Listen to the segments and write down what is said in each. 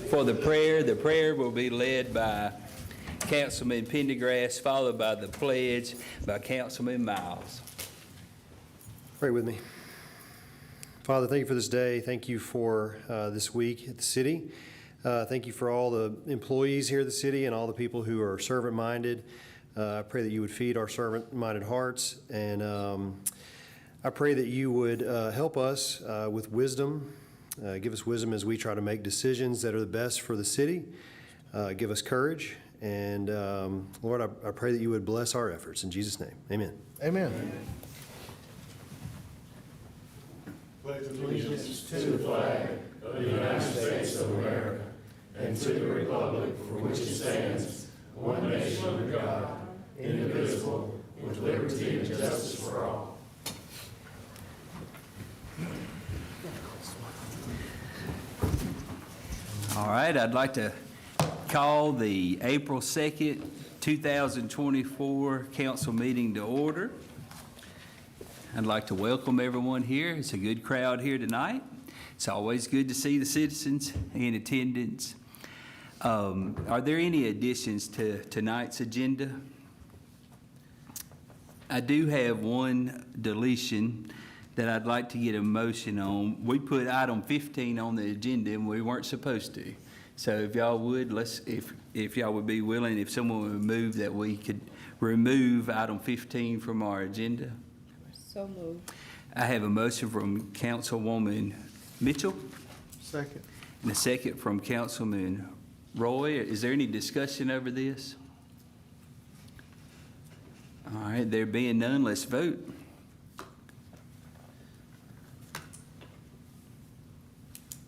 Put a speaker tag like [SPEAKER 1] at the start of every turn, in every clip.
[SPEAKER 1] for the prayer will be led by Councilman Pendergrass, followed by the pledge by Councilman Miles.
[SPEAKER 2] Pray with me. Father, thank you for this day. Thank you for this week at the city. Thank you for all the employees here at the city and all the people who are servant-minded. I pray that you would feed our servant-minded hearts, and I pray that you would help us with wisdom. Give us wisdom as we try to make decisions that are the best for the city. Give us courage, and Lord, I pray that you would bless our efforts. In Jesus' name, amen.
[SPEAKER 3] Amen.
[SPEAKER 4] Pledge allegiance to the flag of the United States of America and to the republic for which it stands, one nation under God, indivisible, with liberty and justice for all.
[SPEAKER 1] All right, I'd like to call the April 2nd, 2024 council meeting to order. I'd like to welcome everyone here. It's a good crowd here tonight. It's always good to see the citizens in attendance. Are there any additions to tonight's agenda? I do have one deletion that I'd like to get a motion on. We put item 15 on the agenda and we weren't supposed to. So if y'all would, if y'all would be willing, if someone would move that we could remove item 15 from our agenda.
[SPEAKER 5] So moved.
[SPEAKER 1] I have a motion from Councilwoman Mitchell
[SPEAKER 3] Second.
[SPEAKER 1] and a second from Councilman Roy. Is there any discussion over this? All right, there being none, let's vote.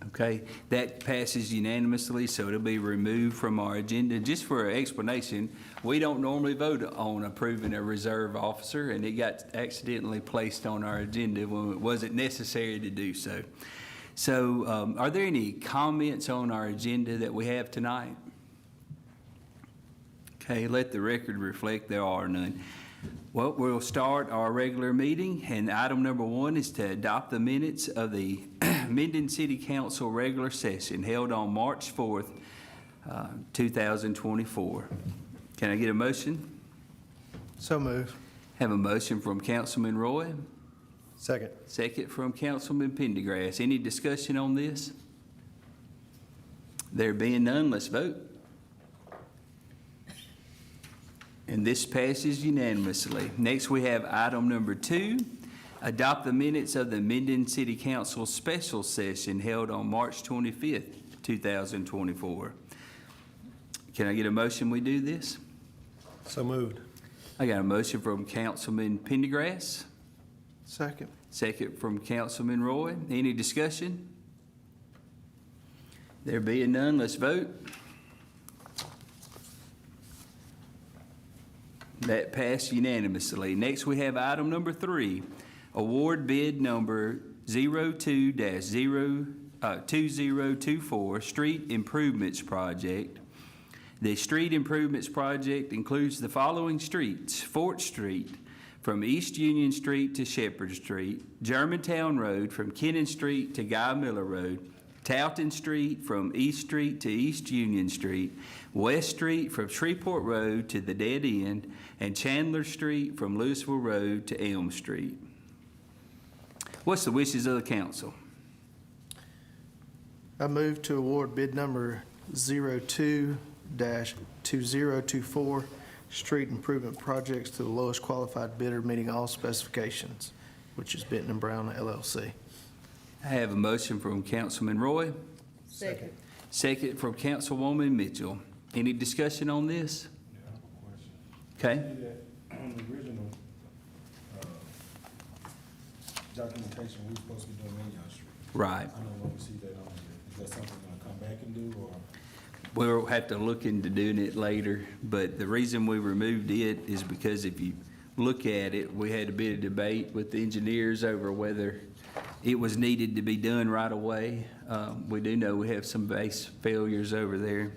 [SPEAKER 1] Okay, that passes unanimously, so it'll be removed from our agenda. Just for an explanation, we don't normally vote on approving a reserve officer, and it got accidentally placed on our agenda when it wasn't necessary to do so. So are there any comments on our agenda that we have tonight? Okay, let the record reflect there are none. Well, we'll start our regular meeting, and item number 1 is to adopt the minutes of the Minden City Council regular session held on March 4th, 2024. Can I get a motion?
[SPEAKER 3] So moved.
[SPEAKER 1] Have a motion from Councilman Roy,
[SPEAKER 2] Second.
[SPEAKER 1] second from Councilman Pendergrass. Any discussion on this? There being none, let's vote. And this passes unanimously. Next, we have item number 2, adopt the minutes of the Minden City Council special session held on March 25th, 2024. Can I get a motion we do this?
[SPEAKER 2] So moved.
[SPEAKER 1] I got a motion from Councilman Pendergrass,
[SPEAKER 3] Second.
[SPEAKER 1] second from Councilman Roy. Any discussion? There being none, let's vote. That passed unanimously. Next, we have item number 3, award bid number 02-2024, Street Improvements Project. The Street Improvements Project includes the following streets: Fort Street from East Union Street to Shepherd Street, Germantown Road from Kennon Street to Guy Miller Road, Towton Street from East Street to East Union Street, West Street from Shreveport Road to the dead end, and Chandler Street from Louisville Road to Elm Street. What's the wishes of the council?
[SPEAKER 3] I move to award bid number 02-2024, street improvement projects to the lowest qualified bidder meeting all specifications, which is Benton and Brown LLC.
[SPEAKER 1] I have a motion from Councilman Roy,
[SPEAKER 5] Second.
[SPEAKER 1] second from Councilwoman Mitchell. Any discussion on this?
[SPEAKER 4] Yeah, I have a question.
[SPEAKER 1] Okay.
[SPEAKER 4] On the original documentation, we were supposed to be doing Main Street.
[SPEAKER 1] Right.
[SPEAKER 4] I don't know if we see that on here. Is that something we're gonna come back and do, or?
[SPEAKER 1] We'll have to look into doing it later, but the reason we removed it is because if you look at it, we had a bit of debate with the engineers over whether it was needed to be done right away. We do know we have some base failures over there,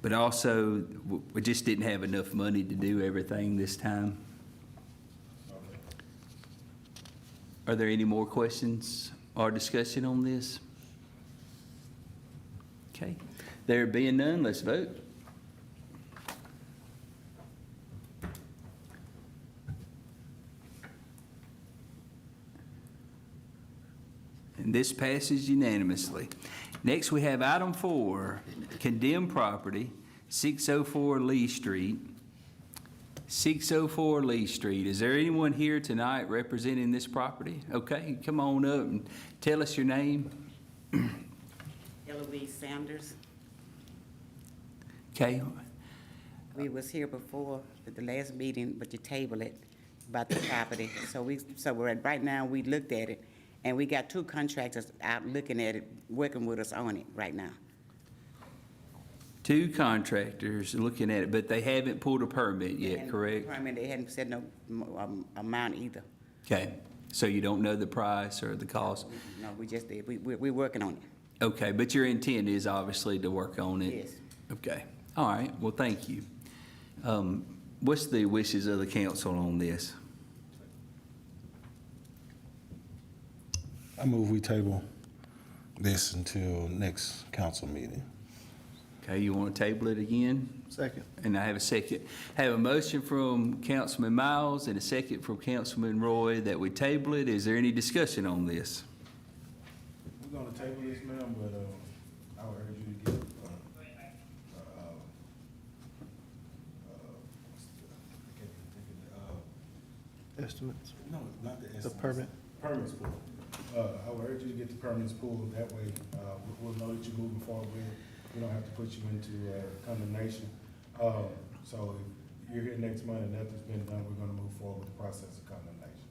[SPEAKER 1] but also we just didn't have enough money to do everything this time.
[SPEAKER 4] Okay.
[SPEAKER 1] Are there any more questions or discussion on this? Okay. There being none, let's vote. And this passes unanimously. Next, we have item 4, condemned property, 604 Lee Street. 604 Lee Street. Is there anyone here tonight representing this property? Okay, come on up and tell us your name.
[SPEAKER 6] Eloise Sanders.
[SPEAKER 1] Okay,
[SPEAKER 6] We was here before at the last meeting, but you tabled it about the property. So we're at, right now, we looked at it, and we got 2 contractors out looking at it, working with us on it right now.
[SPEAKER 1] 2 contractors looking at it, but they haven't pulled a permit yet,
[SPEAKER 6] And
[SPEAKER 1] correct?
[SPEAKER 6] permit, they hadn't said no amount either.
[SPEAKER 1] Okay, so you don't know the price or the cost?
[SPEAKER 6] No, we just did, we're working on it.
[SPEAKER 1] Okay, but your intent is obviously to work on it?
[SPEAKER 6] Yes.
[SPEAKER 1] Okay, all right, well, thank you. What's the wishes of the council on this?
[SPEAKER 7] I move we table this until next council meeting.
[SPEAKER 1] Okay, you want to table it again?
[SPEAKER 3] Second.
[SPEAKER 1] And I have a second. Have a motion from Councilman Miles and a second from Councilman Roy that we table it. Is there any discussion on this?
[SPEAKER 7] We're gonna table this, ma'am, but, I would urge you to get,
[SPEAKER 3] Estimates.
[SPEAKER 7] no, not the
[SPEAKER 3] The
[SPEAKER 7] estimates.
[SPEAKER 3] permit.
[SPEAKER 7] Permits pulled. I would urge you to get the permits pulled, that way, we'll know that you're moving forward with it. We don't have to put you into, condemnation. So if you're here next month and nothing's been done, we're gonna move forward with the process of condemnation.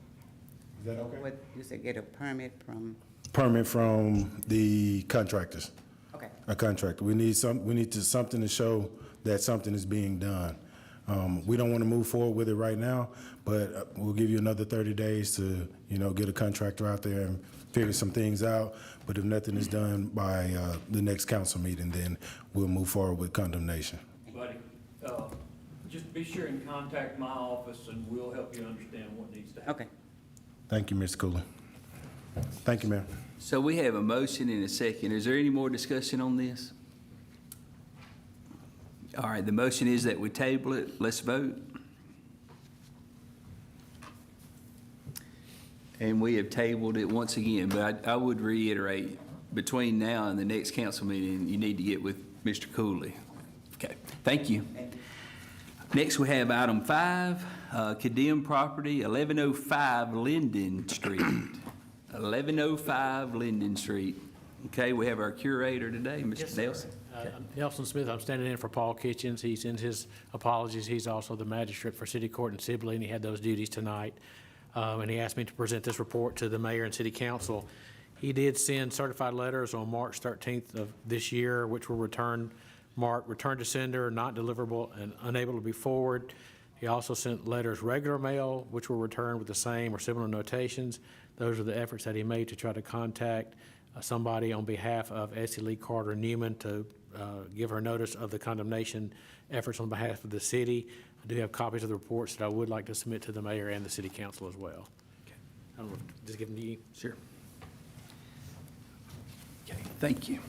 [SPEAKER 7] Is that okay?
[SPEAKER 6] What, you said get a permit from,
[SPEAKER 7] Permit from the contractors,
[SPEAKER 6] okay.
[SPEAKER 7] a contractor. We need something to show that something is being done. We don't want to move forward with it right now, but we'll give you another 30 days to, get a contractor out there and figure some things out. But if nothing is done by the next council meeting, then we'll move forward with condemnation.
[SPEAKER 8] Buddy, just be sure and contact my office and we'll help you understand what needs to happen.
[SPEAKER 6] Okay.
[SPEAKER 7] Thank you, Mr. Cooley. Thank you, ma'am.
[SPEAKER 1] So we have a motion and a second. Is there any more discussion on this? All right, the motion is that we table it. Let's vote. And we have tabled it once again, but I would reiterate, between now and the next council meeting, you need to get with Mr. Cooley. Okay, thank you. Next, we have item 5, condemned property, 1105 Linden Street. 1105 Linden Street. Okay, we have our curator today, Mr. Nelson.
[SPEAKER 9] Nelson Smith, I'm standing in for Paul Kitchens. He sends his apologies. He's also the magistrate for City Court in Sibley, and he had those duties tonight. And he asked me to present this report to the mayor and city council. He did send certified letters on March 13th of this year, which were marked return to sender, not deliverable, and unable to be forwarded. He also sent letters regular mail, which were returned with the same or similar notations. Those are the efforts that he made to try to contact somebody on behalf of Essie Lee Carter Newman to give her notice of the condemnation efforts on behalf of the city. I do have copies of the reports that I would like to submit to the mayor and the city council as well. I don't know, just give them to you.
[SPEAKER 1] Sure. Okay, thank you.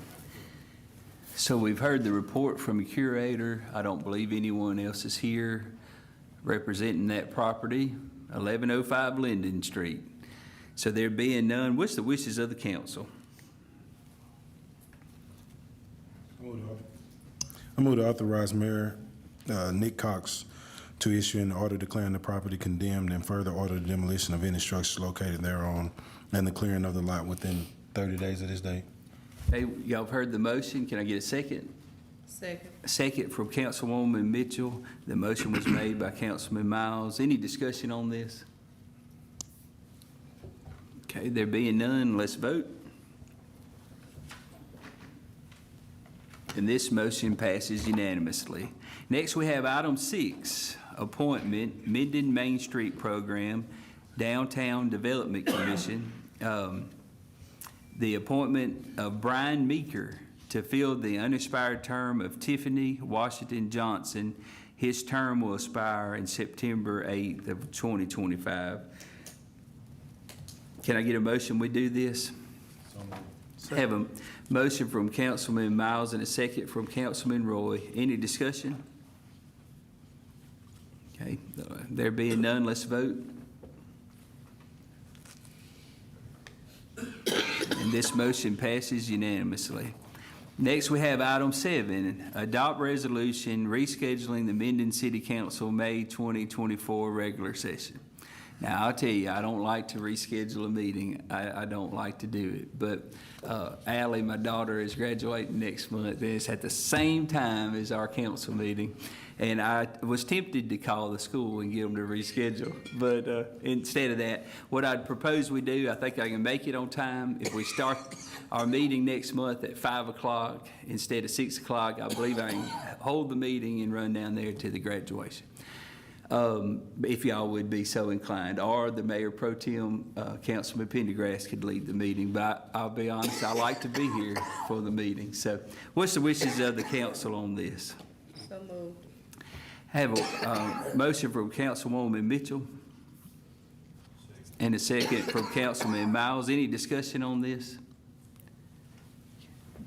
[SPEAKER 1] So we've heard the report from the curator. I don't believe anyone else is here representing that property, 1105 Linden Street. So there being none, what's the wishes of the council?
[SPEAKER 7] I move to authorize Mayor Nick Cox to issue an order declaring the property condemned and further order the demolition of any structures located thereon and the clearing of the lot within 30 days of this date.
[SPEAKER 1] Hey, y'all have heard the motion. Can I get a second?
[SPEAKER 5] Second.
[SPEAKER 1] A second from Councilwoman Mitchell. The motion was made by Councilman Miles. Any discussion on this? Okay, there being none, let's vote. And this motion passes unanimously. Next, we have item 6, appointment, Minden Main Street Program, Downtown Development Commission. The appointment of Brian Meeker to fill the unexpired term of Tiffany Washington Johnson. His term will expire in September 8th of 2025. Can I get a motion we do this? Have a motion from Councilman Miles and a second from Councilman Roy. Any discussion? Okay, there being none, let's vote. And this motion passes unanimously. Next, we have item 7, adopt resolution rescheduling the Minden City Council May 2024 regular session. Now, I'll tell you, I don't like to reschedule a meeting. I don't like to do it. But Allie, my daughter, is graduating next month, and it's at the same time as our council meeting. And I was tempted to call the school and get them to reschedule. But instead of that, what I'd propose we do, I think I can make it on time. If we start our meeting next month at 5 o'clock instead of 6 o'clock, I believe I can hold the meeting and run down there to the graduation. If y'all would be so inclined, or the Mayor Pro Tem, Councilman Pendergrass could lead the meeting, but I'll be honest, I like to be here for the meeting. So what's the wishes of the council on this?
[SPEAKER 5] So moved.
[SPEAKER 1] Have a motion from Councilwoman Mitchell and a second from Councilman Miles. Any discussion on this?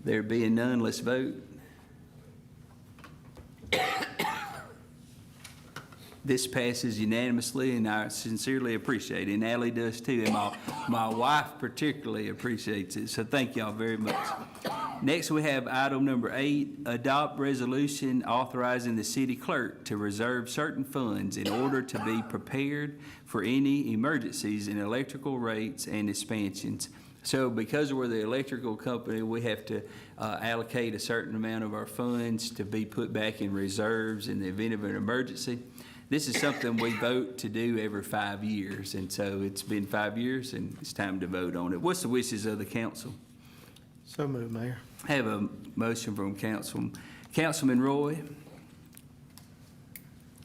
[SPEAKER 1] There being none, let's vote. This passes unanimously, and I sincerely appreciate it, and Allie does too, and my wife particularly appreciates it, so thank y'all very much. Next, we have item number 8, adopt resolution authorizing the city clerk to reserve certain funds in order to be prepared for any emergencies in electrical rates and expansions. So because we're the electrical company, we have to allocate a certain amount of our funds to be put back in reserves in the event of an emergency. This is something we vote to do every 5 years, and so it's been 5 years, and it's time to vote on it. What's the wishes of the council?
[SPEAKER 3] So moved, Mayor.
[SPEAKER 1] Have a motion from Councilman Roy,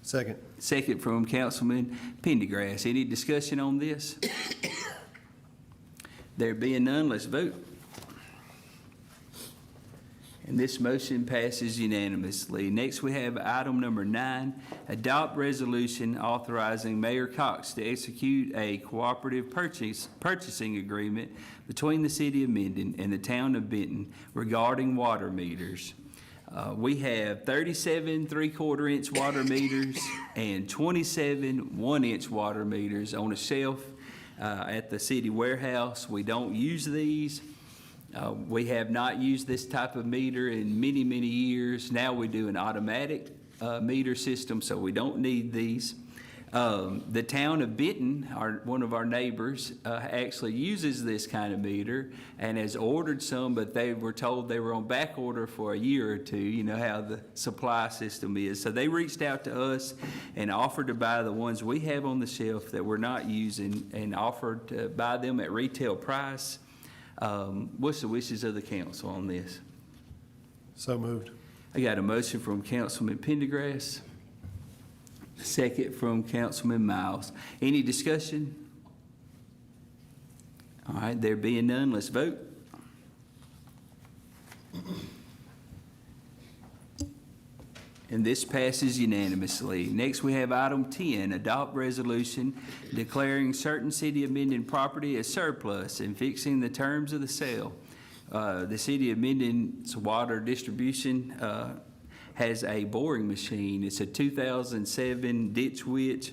[SPEAKER 2] Second.
[SPEAKER 1] second from Councilman Pendergrass. Any discussion on this? There being none, let's vote. And this motion passes unanimously. Next, we have item number 9, adopt resolution authorizing Mayor Cox to execute a cooperative purchasing agreement between the city of Minden and the town of Benton regarding water meters. We have 37 3/4-inch water meters and 27 1-inch water meters on a shelf at the city warehouse. We don't use these. We have not used this type of meter in many, many years. Now we do an automatic meter system, so we don't need these. The town of Benton, one of our neighbors, actually uses this kind of meter and has ordered some, but they were told they were on back order for a year or two. You know how the supply system is. So they reached out to us and offered to buy the ones we have on the shelf that we're not using and offered to buy them at retail price. What's the wishes of the council on this?
[SPEAKER 2] So moved.
[SPEAKER 1] I got a motion from Councilman Pendergrass, second from Councilman Miles. Any discussion? All right, there being none, let's vote. And this passes unanimously. Next, we have item 10, adopt resolution declaring certain City of Minden property as surplus and fixing the terms of the sale. The City of Minden's water distribution has a boring machine. It's a 2007 Ditch Witch.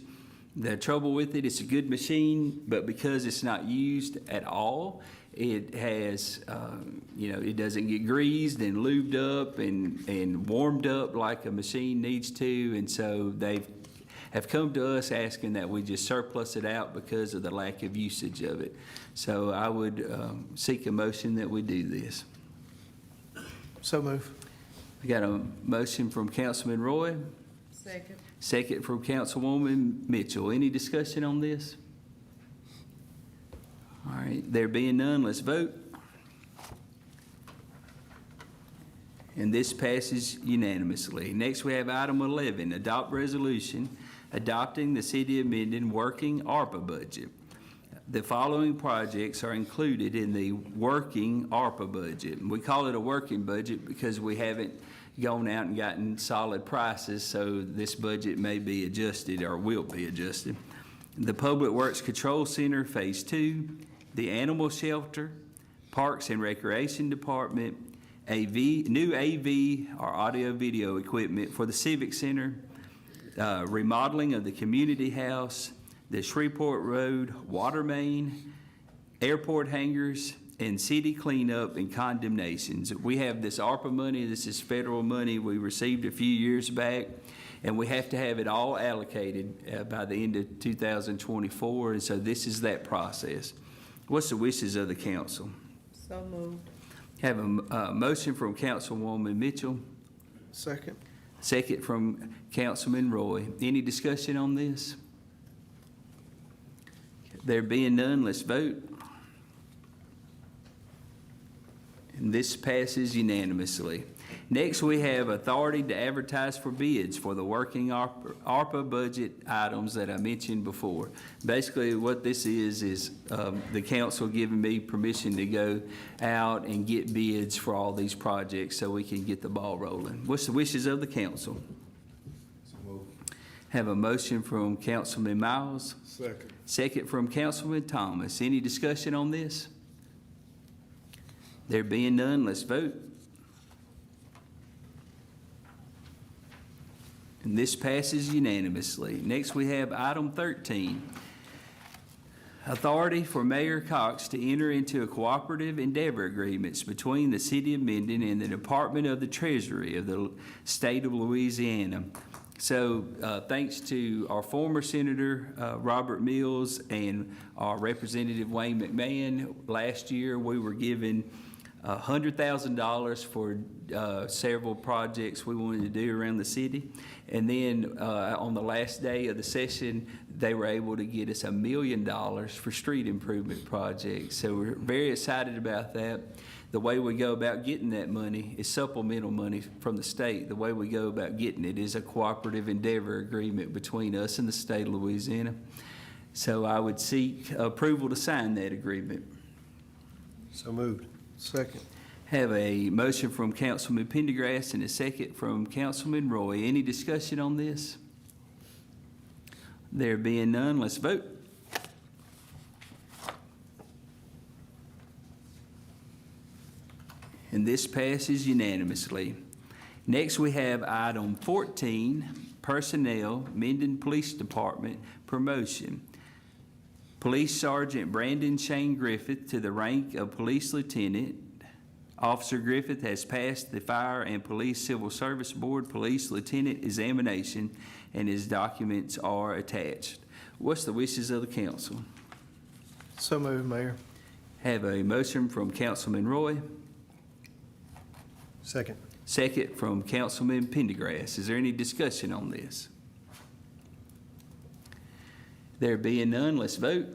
[SPEAKER 1] The trouble with it, it's a good machine, but because it's not used at all, it has, it doesn't get greased and lubed up and warmed up like a machine needs to. And so they have come to us asking that we just surplus it out because of the lack of usage of it. So I would seek a motion that we do this.
[SPEAKER 3] So moved.
[SPEAKER 1] We got a motion from Councilman Roy,
[SPEAKER 5] Second.
[SPEAKER 1] second from Councilwoman Mitchell. Any discussion on this? All right, there being none, let's vote. And this passes unanimously. Next, we have item 11, adopt resolution adopting the City of Minden working ARPA budget. The following projects are included in the working ARPA budget. We call it a working budget because we haven't gone out and gotten solid prices, so this budget may be adjusted or will be adjusted. The Public Works Control Center Phase 2, the Animal Shelter, Parks and Recreation Department, new AV or audio-video equipment for the Civic Center, remodeling of the community house, the Shreveport Road water main, airport hangars, and city cleanup and condemnations. We have this ARPA money, this is federal money we received a few years back, and we have to have it all allocated by the end of 2024, and so this is that process. What's the wishes of the council?
[SPEAKER 5] So moved.
[SPEAKER 1] Have a motion from Councilwoman Mitchell,
[SPEAKER 3] Second.
[SPEAKER 1] second from Councilman Roy. Any discussion on this? There being none, let's vote. And this passes unanimously. Next, we have authority to advertise for bids for the working ARPA budget items that I mentioned before. Basically, what this is the council giving me permission to go out and get bids for all these projects so we can get the ball rolling. What's the wishes of the council? Have a motion from Councilman Miles.
[SPEAKER 4] Second.
[SPEAKER 1] Second from Councilman Thomas. Any discussion on this? There being none, let's vote. And this passes unanimously. Next, we have item 13. Authority for Mayor Cox to enter into a cooperative endeavor agreements between the City of Minden and the Department of the Treasury of the State of Louisiana. So thanks to our former Senator Robert Mills and our Representative Wayne McMahon, last year we were given $100,000 for several projects we wanted to do around the city. And then on the last day of the session, they were able to get us $1 million for street improvement projects. So we're very excited about that. The way we go about getting that money is supplemental money from the state. The way we go about getting it is a cooperative endeavor agreement between us and the state of Louisiana. So I would seek approval to sign that agreement.
[SPEAKER 2] So moved.
[SPEAKER 3] Second.
[SPEAKER 1] Have a motion from Councilman Pendergrass and a second from Councilman Roy. Any discussion on this? There being none, let's vote. And this passes unanimously. Next, we have item 14, Personnel, Minden Police Department, promotion. Police Sergeant Brandon Shane Griffith to the rank of Police Lieutenant. Officer Griffith has passed the Fire and Police Civil Service Board Police Lieutenant examination, and his documents are attached. What's the wishes of the council?
[SPEAKER 3] So moved, Mayor.
[SPEAKER 1] Have a motion from Councilman Roy,
[SPEAKER 2] Second.
[SPEAKER 1] second from Councilman Pendergrass. Is there any discussion on this? There being none, let's vote.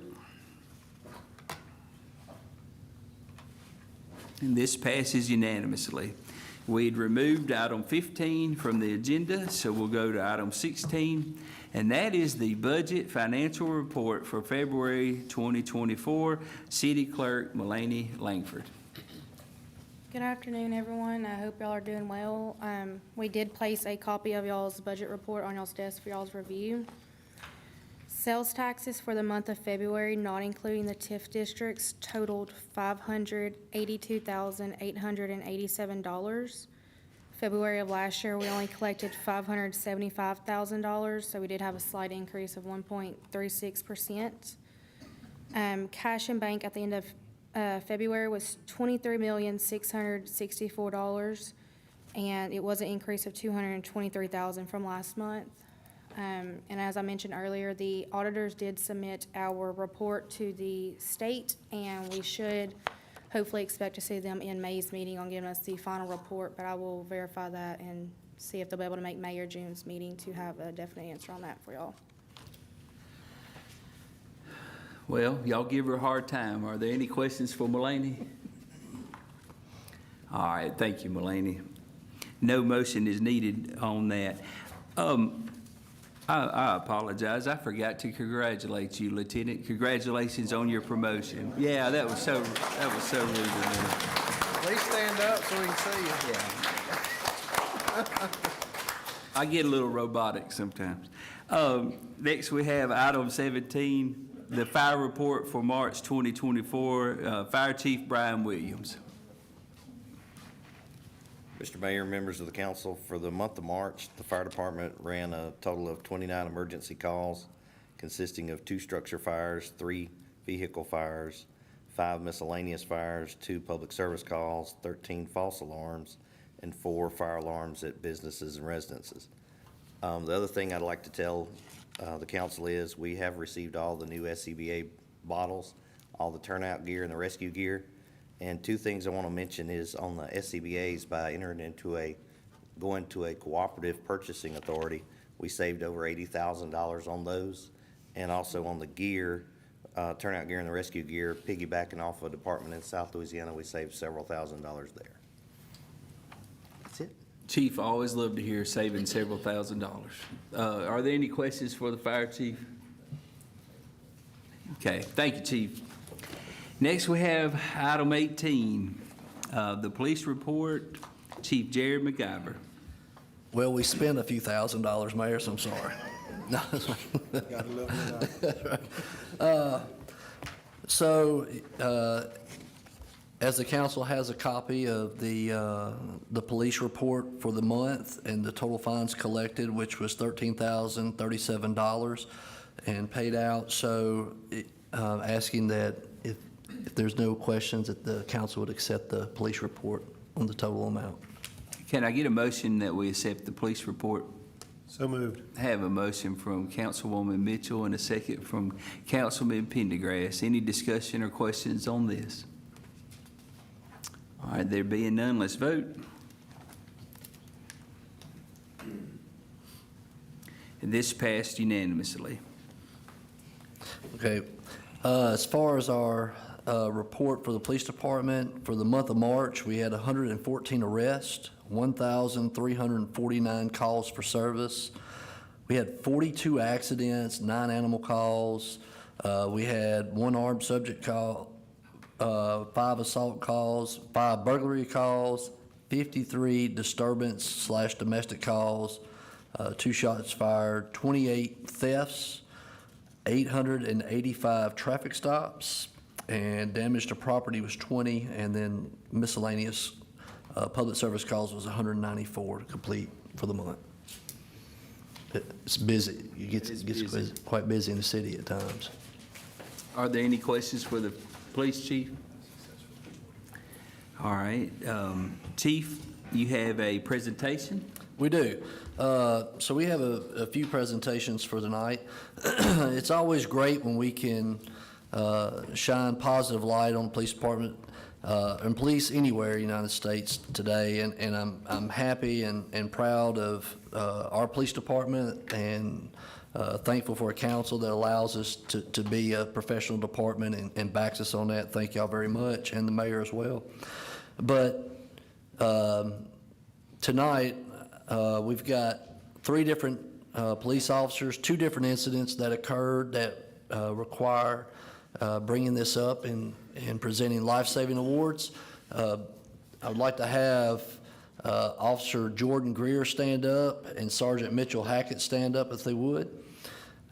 [SPEAKER 1] And this passes unanimously. We'd removed item 15 from the agenda, so we'll go to item 16, and that is the budget financial report for February 2024. City Clerk Mulaney Langford.
[SPEAKER 10] Good afternoon, everyone. I hope y'all are doing well. We did place a copy of y'all's budget report on y'all's desk for y'all's review. Sales taxes for the month of February, not including the TIF districts, totaled $582,887. February of last year, we only collected $575,000, so we did have a slight increase of 1.36%. Cash in bank at the end of February was $23,664, and it was an increase of $223,000 from last month. And as I mentioned earlier, the auditors did submit our report to the state, and we should hopefully expect to see them in May's meeting on giving us the final report, but I will verify that and see if they'll be able to make May or June's meeting to have a definite answer on that for y'all.
[SPEAKER 1] Well, y'all give her a hard time. Are there any questions for Mulaney? All right, thank you, Mulaney. No motion is needed on that. I apologize. I forgot to congratulate you, Lieutenant. Congratulations on your promotion. Yeah, that was so rude of me.
[SPEAKER 3] Please stand up so we can see you.
[SPEAKER 1] I get a little robotic sometimes. Next, we have item 17, the fire report for March 2024. Fire Chief Brian Williams.
[SPEAKER 11] Mr. Mayor, members of the council, for the month of March, the fire department ran a total of 29 emergency calls consisting of 2 structure fires, 3 vehicle fires, 5 miscellaneous fires, 2 public service calls, 13 false alarms, and 4 fire alarms at businesses and residences. The other thing I'd like to tell the council is we have received all the new SCBA bottles, all the turnout gear and the rescue gear. And 2 things I want to mention is on the SCBA's, by going to a cooperative purchasing authority, we saved over $80,000 on those. And also on the gear, turnout gear and the rescue gear, piggybacking off a department in South Louisiana, we saved several $1,000s there. That's it.
[SPEAKER 1] Chief, I always love to hear saving several $1,000s. Are there any questions for the fire chief? Okay, thank you, Chief. Next, we have item 18, the police report. Chief Jared McIver.
[SPEAKER 12] Well, we spent a few $1,000s, Mayor, so I'm sorry. No. As the council has a copy of the police report for the month and the total fines collected, which was $13,037 and paid out. So asking that if there's no questions, that the council would accept the police report on the total amount.
[SPEAKER 1] Can I get a motion that we accept the police report?
[SPEAKER 2] So moved.
[SPEAKER 1] Have a motion from Councilwoman Mitchell and a second from Councilman Pendergrass. Any discussion or questions on this? All right, there being none, let's vote. And this passed unanimously.
[SPEAKER 12] Okay. As far as our report for the police department, for the month of March, we had 114 arrests, 1,349 calls for service. We had 42 accidents, 9 animal calls. We had 1 armed subject call, 5 assault calls, 5 burglary calls, 53 disturbance/domestic calls, 2 shots fired, 28 thefts, 885 traffic stops, and damage to property was 20, and then miscellaneous public service calls was 194 to complete for the month. It's busy. It gets quite busy in the city at times.
[SPEAKER 1] Are there any questions for the police chief? All right, Chief, you have a presentation?
[SPEAKER 12] We do. So we have a few presentations for tonight. It's always great when we can shine positive light on the police department and police anywhere in the United States today. And I'm happy and proud of our police department and thankful for a council that allows us to be a professional department and backs us on that. Thank y'all very much, and the mayor as well. But tonight, we've got 3 different police officers, 2 different incidents that occurred that require bringing this up and presenting life-saving awards. I would like to have Officer Jordan Greer stand up and Sergeant Mitchell Hackett stand up if they would.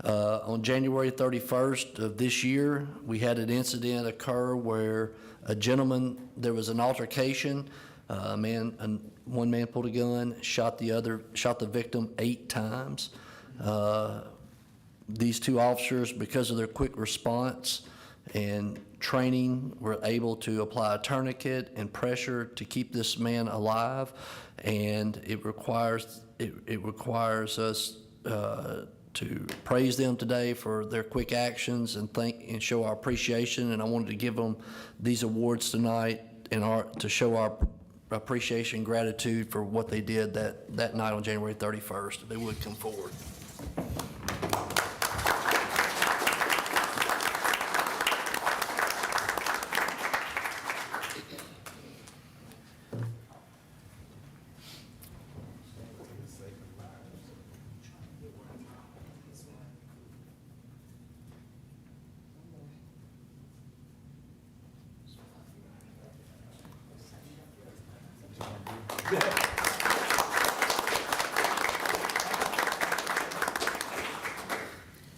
[SPEAKER 12] On January 31st of this year, we had an incident occur where a gentleman, there was an altercation. One man pulled a gun, shot the victim 8 times. These 2 officers, because of their quick response and training, were able to apply a tourniquet and pressure to keep this man alive. And it requires us to praise them today for their quick actions and show our appreciation. And I wanted to give them these awards tonight to show our appreciation and gratitude for what they did that night on January 31st. If they would come forward.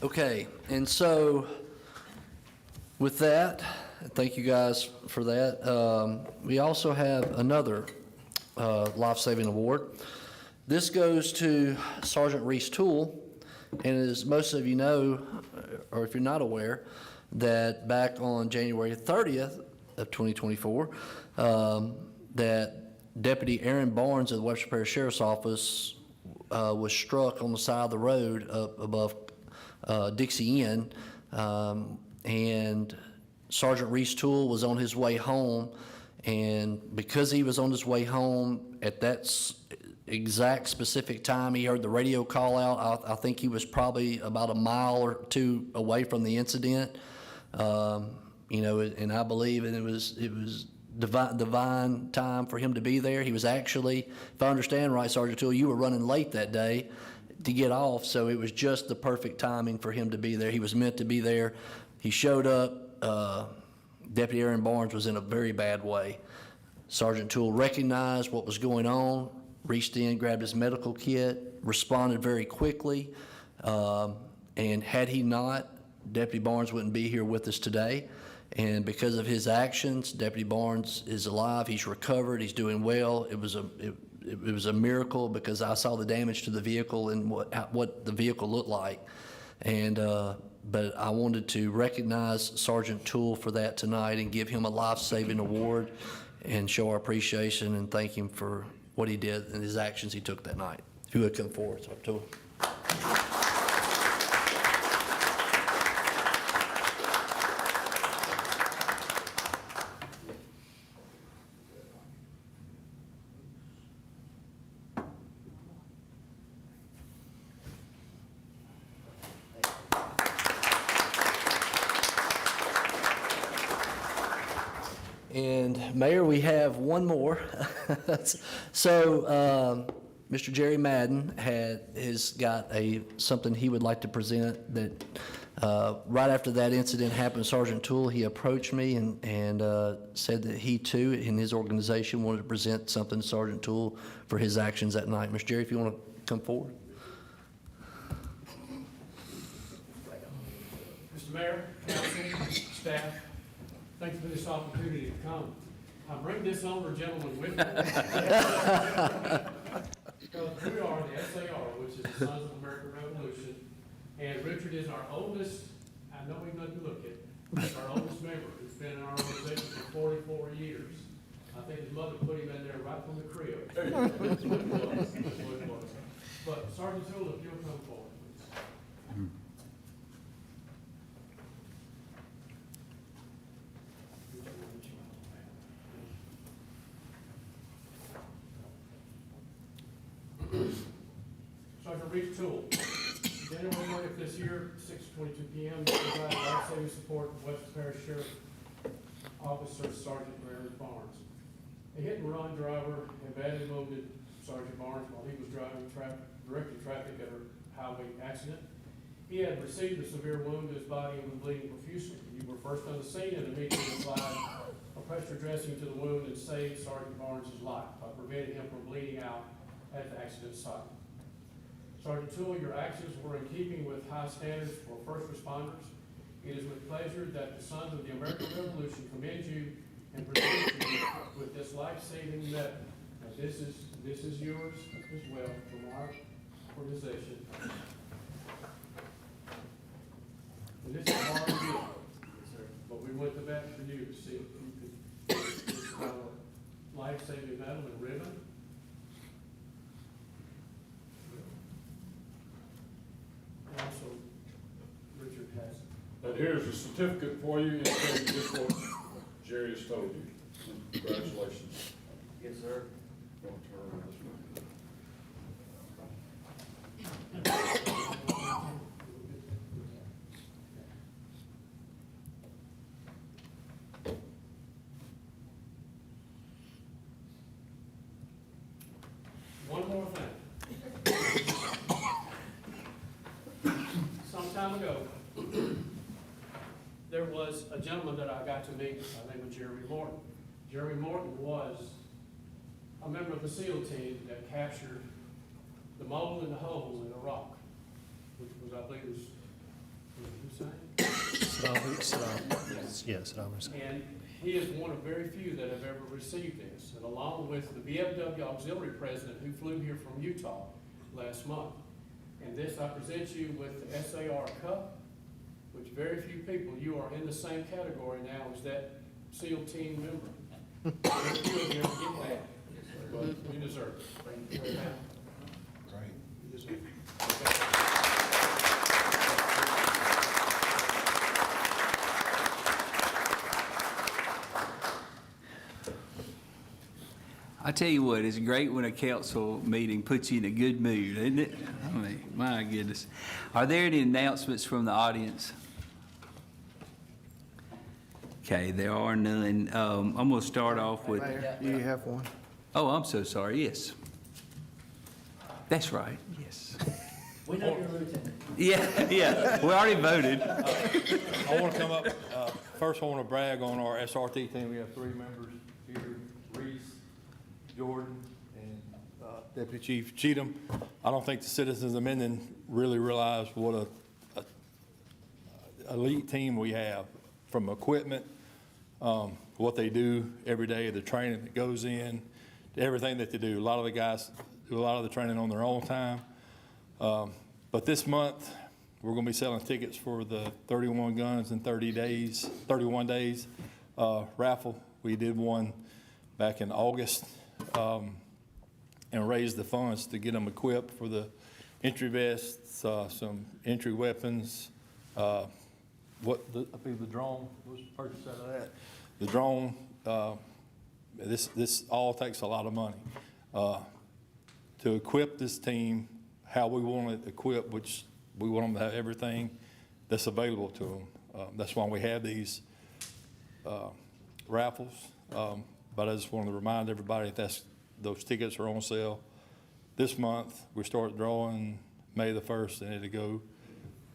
[SPEAKER 12] Okay, and so With that, thank you guys for that. We also have another life-saving award. This goes to Sergeant Reese Toole, and as most of you know, or if you're not aware, that back on January 30th of 2024, that Deputy Aaron Barnes of the Webster Parish Sheriff's Office was struck on the side of the road up above Dixie Inn, and Sergeant Reese Toole was on his way home, and because he was on his way home at that exact specific time, he heard the radio call out. I think he was probably about a mile or two away from the incident, you know, and I believe it was divine time for him to be there. He was actually, if I understand right, Sergeant Toole, you were running late that day to get off, so it was just the perfect timing for him to be there. He was meant to be there. He showed up. Deputy Aaron Barnes was in a very bad way. Sergeant Toole recognized what was going on, reached in, grabbed his medical kit, responded very quickly, and had he not, Deputy Barnes wouldn't be here with us today. And because of his actions, Deputy Barnes is alive. He's recovered. He's doing well. It was a miracle because I saw the damage to the vehicle and what the vehicle looked like. And but I wanted to recognize Sergeant Toole for that tonight and give him a life-saving award and show our appreciation and thank him for what he did and his actions he took that night. If you would come forward, Sergeant Toole. And Mayor, we have one more. So Mr. Jerry Madden has got something he would like to present that right after that incident happened, Sergeant Toole, he approached me and said that he too, in his organization, wanted to present something to Sergeant Toole for his actions that night. Mr. Jerry, if you want to come forward.
[SPEAKER 13] Mr. Mayor, council, staff, thank you for this opportunity to come. I bring this older gentleman with me. Because we are the SAR, which is the Sons of the American Revolution, and Richard is our oldest, I know he doesn't look it, but our oldest member. He's been in our organization for 44 years. I think his mother put him in there right from the crib. That's what it was. But Sergeant Toole, if you'll come forward, please. Sergeant Reese Toole, January 20th this year, 6:22 p.m., provided life-saving support to Webster Parish Sheriff Officer Sergeant Aaron Barnes. A hit-and-run driver had badly wounded Sergeant Barnes while he was driving directing traffic at a highway accident. He had received a severe wound to his body and was bleeding profusely. You were first on the scene and immediately applied a pressure dressing to the wound and saved Sergeant Barnes' life by preventing him from bleeding out at the accident site. Sergeant Toole, your actions were in keeping with high standards for first responders. It is with pleasure that the Sons of the American Revolution commend you and present you with this life-saving medal. Now, this is yours as well from our organization. And this is hard to do, but we went to bat for you to see if you could get this life-saving medal and ribbon. Also, Richard has it.
[SPEAKER 4] And here's a certificate for you, indicating just what Jerry has told you. Congratulations.
[SPEAKER 13] Yes, sir.
[SPEAKER 4] Going to turn around this way.
[SPEAKER 13] One more thing. Some time ago, there was a gentleman that I got to meet by the name of Jeremy Morton. Jeremy Morton was a member of the SEAL team that captured the mole in the hole in Iraq, which was, I believe, was Hussein.
[SPEAKER 2] Saddam.
[SPEAKER 13] And he is one of very few that have ever received this, and along with the VFW auxiliary president who flew here from Utah last month. And this, I present you with the SAR Cup, which very few people, you are in the same category now as that SEAL team member. Very few of you ever get that, but you deserve it. Thank you very much.
[SPEAKER 7] Great.
[SPEAKER 13] You deserve it.
[SPEAKER 1] I tell you what, it's great when a council meeting puts you in a good mood, isn't it? I mean, my goodness. Are there any announcements from the audience? Okay, there are none. I'm going to start off with,
[SPEAKER 3] Mayor, you have one?
[SPEAKER 1] oh, I'm so sorry, yes. That's right, yes.
[SPEAKER 12] We know you're lieutenant.
[SPEAKER 1] Yeah, we already voted.
[SPEAKER 4] I want to come up, first I want to brag on our SRT team. We have 3 members here, Reese, Jordan, and Deputy Chief Cheatham. I don't think the citizens of Minden really realize what a elite team we have, from equipment, what they do every day, the training that goes in, to everything that they do. A lot of the guys do a lot of the training on their own time. But this month, we're going to be selling tickets for the 31 Guns in 31 days raffle. We did one back in August and raised the funds to get them equipped for the entry vests, some entry weapons. I think the drone was purchased out of that. The drone, this all takes a lot of money. To equip this team how we want it equipped, which we want them to have everything that's available to them. That's why we have these raffles. But I just wanted to remind everybody that those tickets are on sale this month. We start drawing May the 1st, and it'll go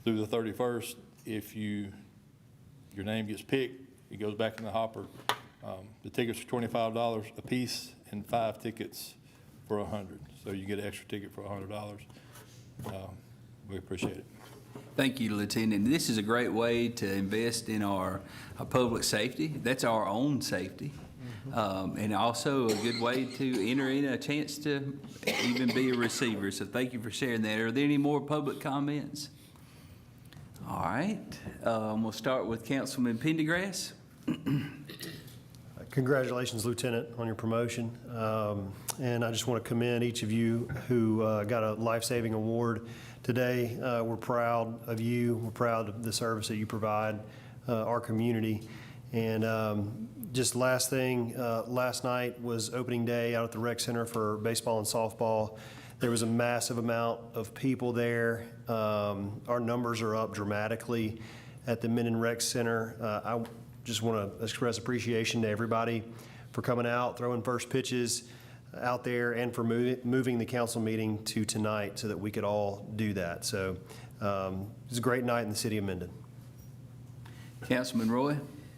[SPEAKER 4] through the 31st. If your name gets picked, it goes back in the hopper. The tickets are $25 a piece, and 5 tickets for $100. So you get an extra ticket for $100. We appreciate it.
[SPEAKER 1] Thank you, Lieutenant. This is a great way to invest in our public safety. That's our own safety. And also a good way to enter in a chance to even be a receiver. So thank you for sharing that. Are there any more public comments? All right. We'll start with Councilman Pendergrass.
[SPEAKER 2] Congratulations, Lieutenant, on your promotion. And I just want to commend each of you who got a life-saving award today. We're proud of you. We're proud of the service that you provide our community. And just last thing, last night was opening day out at the rec center for baseball and softball. There was a massive amount of people there. Our numbers are up dramatically at the Minden Rec Center. I just want to express appreciation to everybody for coming out, throwing first pitches out there, and for moving the council meeting to tonight so that we could all do that. So it was a great night in the city of Minden.
[SPEAKER 1] Councilman Roy.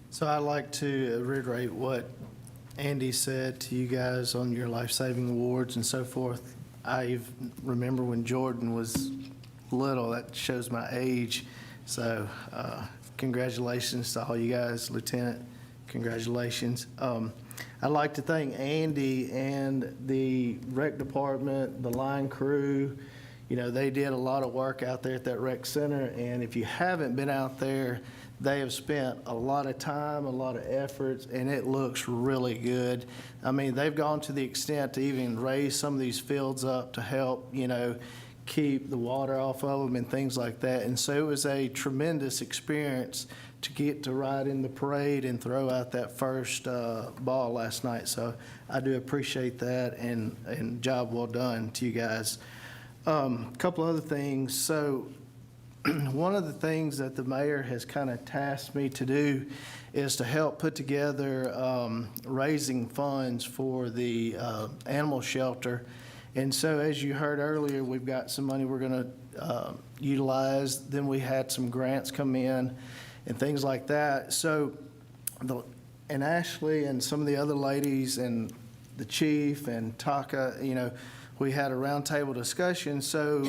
[SPEAKER 3] So I'd like to reiterate what Andy said to you guys on your life-saving awards and so forth. I remember when Jordan was little. That shows my age. So congratulations to all you guys, Lieutenant. Congratulations. I'd like to thank Andy and the rec department, the line crew. You know, they did a lot of work out there at that rec center, and if you haven't been out there, they have spent a lot of time, a lot of efforts, and it looks really good. I mean, they've gone to the extent to even raise some of these fields up to help, you know, keep the water off of them and things like that. And so it was a tremendous experience to get to ride in the parade and throw out that first ball last night. So I do appreciate that, and job well done to you guys. A couple other things. So one of the things that the mayor has kind of tasked me to do is to help put together raising funds for the animal shelter. And so as you heard earlier, we've got some money we're going to utilize. Then we had some grants come in and things like that. So, and Ashley and some of the other ladies and the chief and Taka, you know, we had a roundtable discussion. So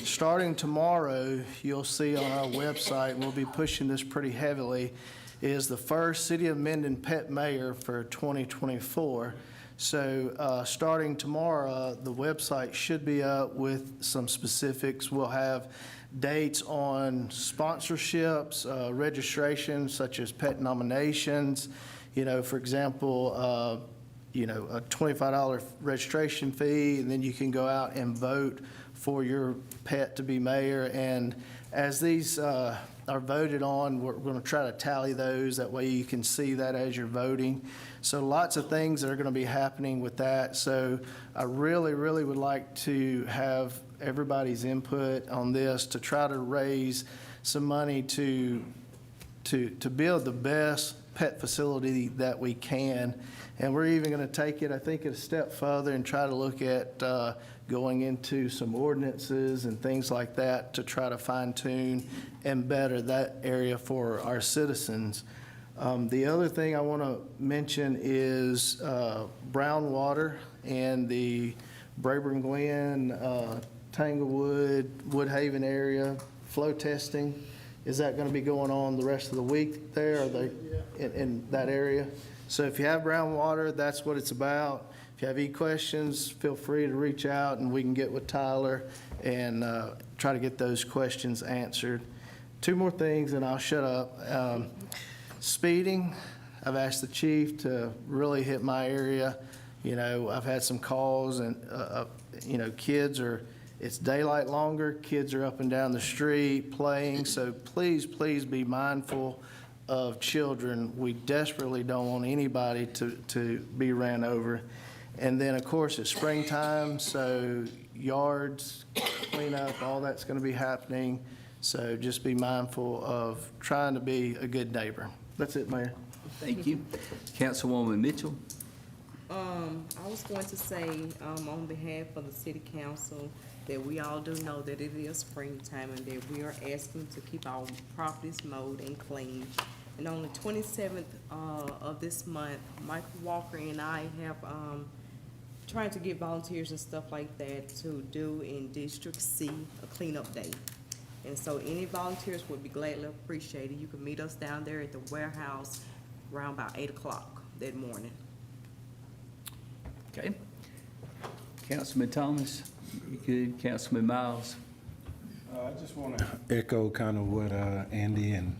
[SPEAKER 3] starting tomorrow, you'll see on our website, and we'll be pushing this pretty heavily, is the first City of Minden Pet Mayor for 2024. So starting tomorrow, the website should be up with some specifics. We'll have dates on sponsorships, registration, such as pet nominations. You know, for example, a $25 registration fee, and then you can go out and vote for your pet to be mayor. And as these are voted on, we're going to try to tally those. That way you can see that as you're voting. So lots of things that are going to be happening with that. So I really, really would like to have everybody's input on this to try to raise some money to build the best pet facility that we can. And we're even going to take it, I think, a step further and try to look at going into some ordinances and things like that to try to fine tune and better that area for our citizens. The other thing I want to mention is Brown Water and the Braeburn Glen, Tanglewood, Woodhaven area flow testing. Is that going to be going on the rest of the week there? Are they in that area? So if you have brown water, that's what it's about. If you have any questions, feel free to reach out and we can get with Tyler and try to get those questions answered. Two more things and I'll shut up. Speeding, I've asked the chief to really hit my area. You know, I've had some calls and, you know, it's daylight longer, kids are up and down the street playing, so please, please be mindful of children. We desperately don't want anybody to be ran over. And then, of course, it's springtime, so yards, cleanup, all that's going to be happening. So just be mindful of trying to be a good neighbor. That's it, Mayor.
[SPEAKER 1] Thank you. Councilwoman Mitchell.
[SPEAKER 5] I was going to say, on behalf of the city council, that we all do know that it is springtime and that we are asking to keep our properties mowed and clean. And on the 27th of this month, Michael Walker and I have trying to get volunteers and stuff like that to do in District C a cleanup day. And so any volunteers would be gladly appreciated. You can meet us down there at the warehouse around about 8 o'clock that morning.
[SPEAKER 1] Okay. Councilman Thomas, you good? Councilman Miles?
[SPEAKER 7] I just want to echo kind of what Andy and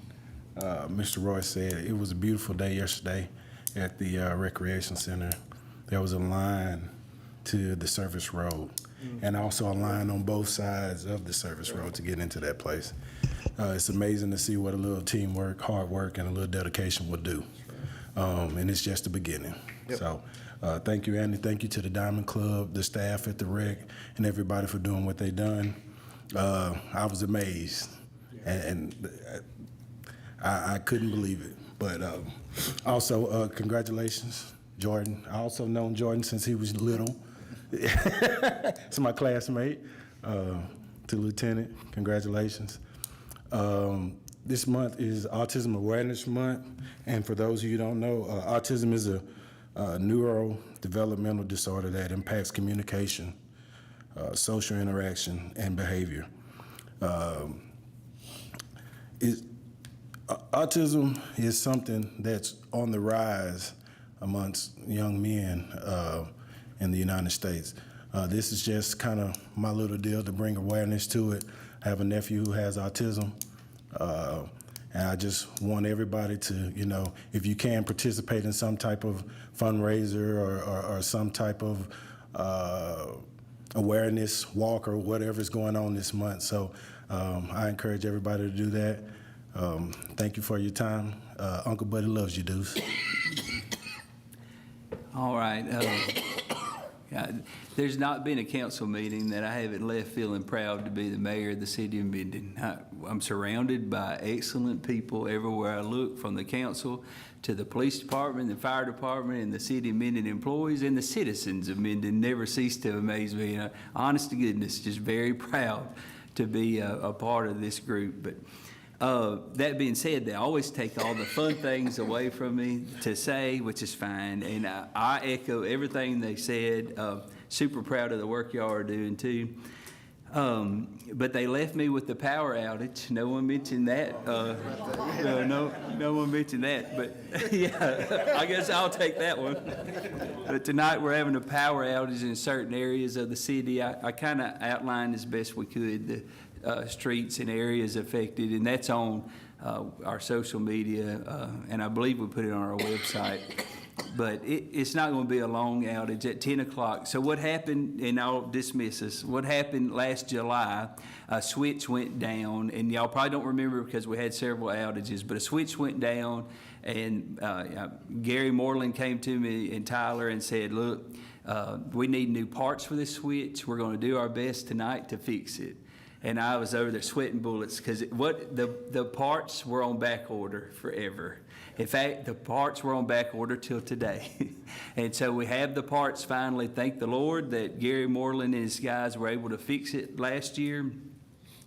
[SPEAKER 7] Mr. Royce said. It was a beautiful day yesterday at the Recreation Center. There was a line to the service road and also a line on both sides of the service road to get into that place. It's amazing to see what a little teamwork, hard work, and a little dedication will do. And it's just the beginning. Yep. So thank you, Andy. Thank you to the Diamond Club, the staff at the Rec, and everybody for doing what they done. I was amazed, and I couldn't believe it. But also, congratulations, Jordan. I also known Jordan since he was little. It's my classmate. To Lieutenant, congratulations. This month is Autism Awareness Month, and for those of you who don't know, autism is a neurodevelopmental disorder that impacts communication, social interaction, and behavior. Autism is something that's on the rise amongst young men in the United States. This is just kind of my little deal to bring awareness to it. I have a nephew who has autism, and I just want everybody to, you know, if you can participate in some type of fundraiser or some type of awareness walk or whatever is going on this month. So I encourage everybody to do that. Thank you for your time. Uncle Buddy loves you, Deuce.
[SPEAKER 1] All right. There's not been a council meeting that I haven't left feeling proud to be the mayor of the city of Minden. I'm surrounded by excellent people everywhere I look, from the council to the police department, the fire department, and the city of Minden employees, and the citizens of Minden never cease to amaze me. And honest to goodness, just very proud to be a part of this group. But that being said, they always take all the fun things away from me to say, which is fine. And I echo everything they said. super proud of the work y'all are doing too. But they left me with the power outage. No one mentioned that. No one mentioned that, but yeah, I guess I'll take that one. But tonight we're having a power outage in certain areas of the city. I kind of outlined as best we could the streets and areas affected, and that's on our social media, and I believe we put it on our website. But it's not going to be a long outage at 10 o'clock. So what happened, and I'll dismiss this, what happened last July, a switch went down, and y'all probably don't remember because we had several outages, but a switch went down, and Gary Moreland came to me and Tyler and said, look, we need new parts for this switch. We're going to do our best tonight to fix it. And I was over there sweating bullets because the parts were on back order forever. In fact, the parts were on back order till today. And so we have the parts finally. Thank the Lord that Gary Moreland and his guys were able to fix it last year.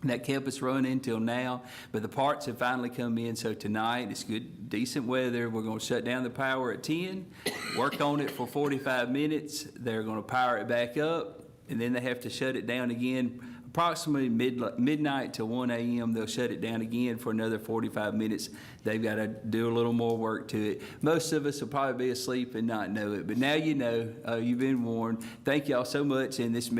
[SPEAKER 1] That kept us running until now. But the parts have finally come in. So tonight, it's good, decent weather. We're going to shut down the power at 10, work on it for 45 minutes. They're going to power it back up, and then they have to shut it down again. Approximately midnight to 1 a.m., they'll shut it down again for another 45 minutes. They've got to do a little more work to it. Most of us will probably be asleep and not know it, but now you know. You've been warned. Thank y'all so much in this meeting.